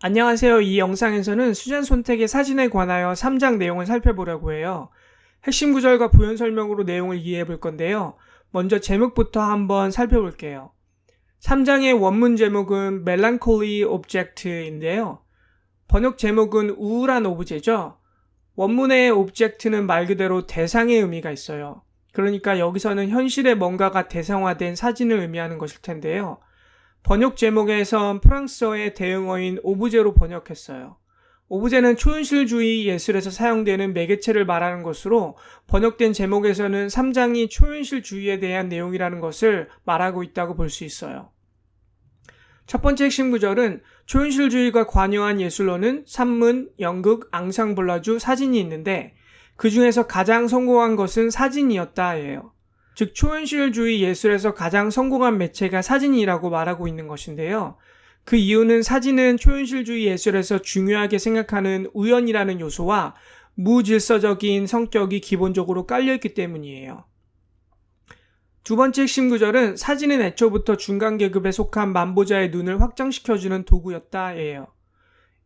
안녕하세요. 이 영상에서는 수전 선택의 사진에 관하여 3장 내용을 살펴보려고 해요. 핵심 구절과 부연 설명으로 내용을 이해해 볼 건데요. 먼저 제목부터 한번 살펴볼게요. 3장의 원문 제목은 Melancholy Object인데요. 번역 제목은 우울한 오브제죠. 원문의 object는 말 그대로 대상의 의미가 있어요. 그러니까 여기서는 현실의 뭔가가 대상화된 사진을 의미하는 것일 텐데요. 번역 제목에선 프랑스어의 대응어인 오브제로 번역했어요. 오브제는 초현실주의 예술에서 사용되는 매개체를 말하는 것으로 번역된 제목에서는 3장이 초현실주의에 대한 내용이라는 것을 말하고 있다고 볼 수 있어요. 첫 번째 핵심 구절은 초현실주의가 관여한 예술로는 산문, 연극, 앙상블라주, 사진이 있는데 그 중에서 가장 성공한 것은 사진이었다예요. 즉 초현실주의 예술에서 가장 성공한 매체가 사진이라고 말하고 있는 것인데요. 그 이유는 사진은 초현실주의 예술에서 중요하게 생각하는 우연이라는 요소와 무질서적인 성격이 기본적으로 깔려있기 때문이에요. 두 번째 핵심 구절은 사진은 애초부터 중간계급에 속한 만보자의 눈을 확장시켜주는 도구였다예요.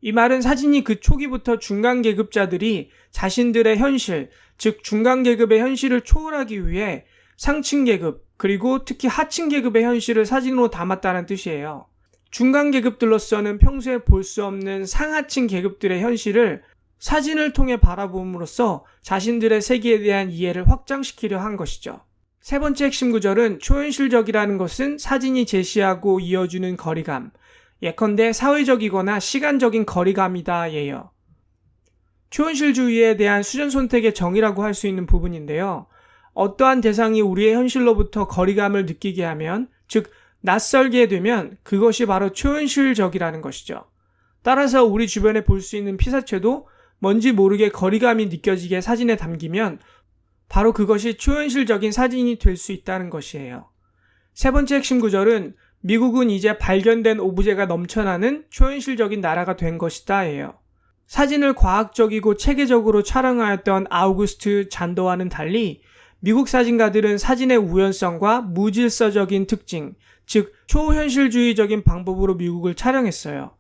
이 말은 사진이 그 초기부터 중간계급자들이 자신들의 현실, 즉 중간계급의 현실을 초월하기 위해 상층계급, 그리고 특히 하층계급의 현실을 사진으로 담았다는 뜻이에요. 중간계급들로서는 평소에 볼 수 없는 상하층 계급들의 현실을 사진을 통해 바라봄으로써 자신들의 세계에 대한 이해를 확장시키려 한 것이죠. 세 번째 핵심 구절은 초현실적이라는 것은 사진이 제시하고 이어주는 거리감, 예컨대 사회적이거나 시간적인 거리감이다 예요. 초현실주의에 대한 수전 선택의 정의라고 할 수 있는 부분인데요. 어떠한 대상이 우리의 현실로부터 거리감을 느끼게 하면, 즉 낯설게 되면 그것이 바로 초현실적이라는 것이죠. 따라서 우리 주변에 볼 수 있는 피사체도 뭔지 모르게 거리감이 느껴지게 사진에 담기면 바로 그것이 초현실적인 사진이 될 수 있다는 것이에요. 세 번째 핵심 구절은 미국은 이제 발견된 오브제가 넘쳐나는 초현실적인 나라가 된 것이다 예요. 사진을 과학적이고 체계적으로 촬영하였던 아우구스트 잔더와는 달리 미국 사진가들은 사진의 우연성과 무질서적인 특징, 즉 초현실주의적인 방법으로 미국을 촬영했어요.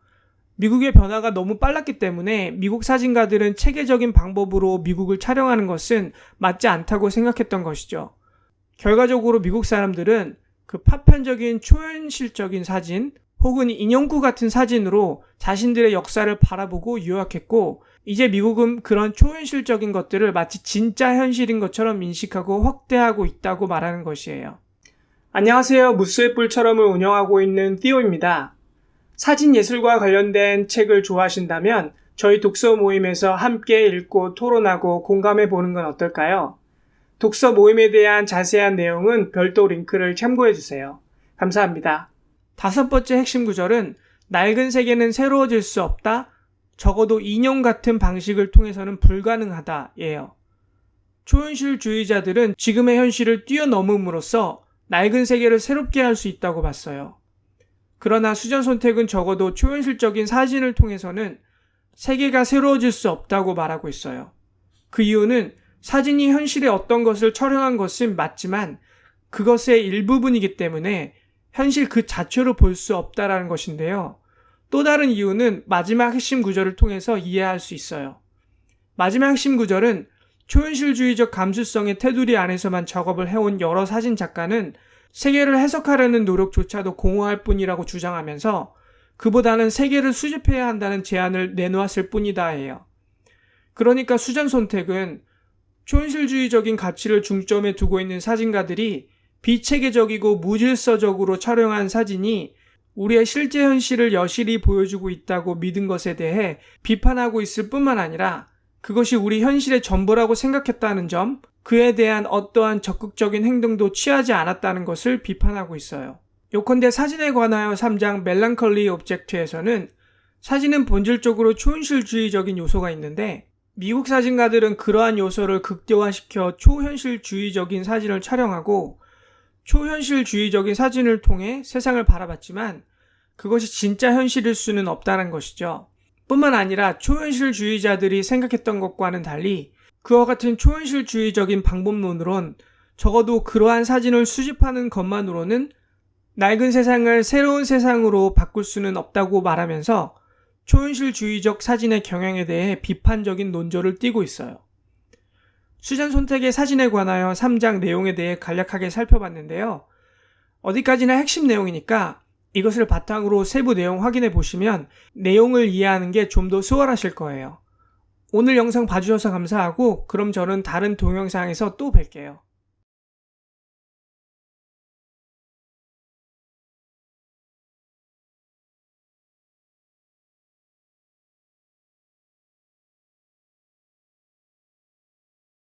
미국의 변화가 너무 빨랐기 때문에 미국 사진가들은 체계적인 방법으로 미국을 촬영하는 것은 맞지 않다고 생각했던 것이죠. 결과적으로 미국 사람들은 그 파편적인 초현실적인 사진 혹은 인형구 같은 사진으로 자신들의 역사를 바라보고 유학했고, 이제 미국은 그런 초현실적인 것들을 마치 진짜 현실인 것처럼 인식하고 확대하고 있다고 말하는 것이에요. 안녕하세요. 무수의 뿔처럼을 운영하고 있는 띠오입니다. 사진 예술과 관련된 책을 좋아하신다면 저희 독서 모임에서 함께 읽고 토론하고 공감해 보는 건 어떨까요? 독서 모임에 대한 자세한 내용은 별도 링크를 참고해 주세요. 감사합니다. 다섯 번째 핵심 구절은 낡은 세계는 새로워질 수 없다, 적어도 인용 같은 방식을 통해서는 불가능하다 예요. 초현실주의자들은 지금의 현실을 뛰어넘음으로써 낡은 세계를 새롭게 할 수 있다고 봤어요. 그러나 수전 선택은 적어도 초현실적인 사진을 통해서는 세계가 새로워질 수 없다고 말하고 있어요. 그 이유는 사진이 현실의 어떤 것을 촬영한 것은 맞지만 그것의 일부분이기 때문에 현실 그 자체로 볼 수 없다라는 것인데요. 또 다른 이유는 마지막 핵심 구절을 통해서 이해할 수 있어요. 마지막 핵심 구절은 초현실주의적 감수성의 테두리 안에서만 작업을 해온 여러 사진 작가는 세계를 해석하려는 노력조차도 공허할 뿐이라고 주장하면서 그보다는 세계를 수집해야 한다는 제안을 내놓았을 뿐이다 해요. 그러니까 수전 선택은 초현실주의적인 가치를 중점에 두고 있는 사진가들이 비체계적이고 무질서적으로 촬영한 사진이 우리의 실제 현실을 여실히 보여주고 있다고 믿은 것에 대해 비판하고 있을 뿐만 아니라 그것이 우리 현실의 전부라고 생각했다는 점, 그에 대한 어떠한 적극적인 행동도 취하지 않았다는 것을 비판하고 있어요. 요컨대 사진에 관하여 3장 멜랑컬리 오브젝트에서는 사진은 본질적으로 초현실주의적인 요소가 있는데 미국 사진가들은 그러한 요소를 극대화시켜 초현실주의적인 사진을 촬영하고 초현실주의적인 사진을 통해 세상을 바라봤지만 그것이 진짜 현실일 수는 없다는 것이죠. 뿐만 아니라 초현실주의자들이 생각했던 것과는 달리 그와 같은 초현실주의적인 방법론으론 적어도 그러한 사진을 수집하는 것만으로는 낡은 세상을 새로운 세상으로 바꿀 수는 없다고 말하면서 초현실주의적 사진의 경향에 대해 비판적인 논조를 띠고 있어요. 수잔 손택의 사진에 관하여 3장 내용에 대해 간략하게 살펴봤는데요. 어디까지나 핵심 내용이니까 이것을 바탕으로 세부 내용 확인해 보시면 내용을 이해하는 게 좀 더 수월하실 거예요. 오늘 영상 봐주셔서 감사하고 그럼 저는 다른 동영상에서 또 뵐게요.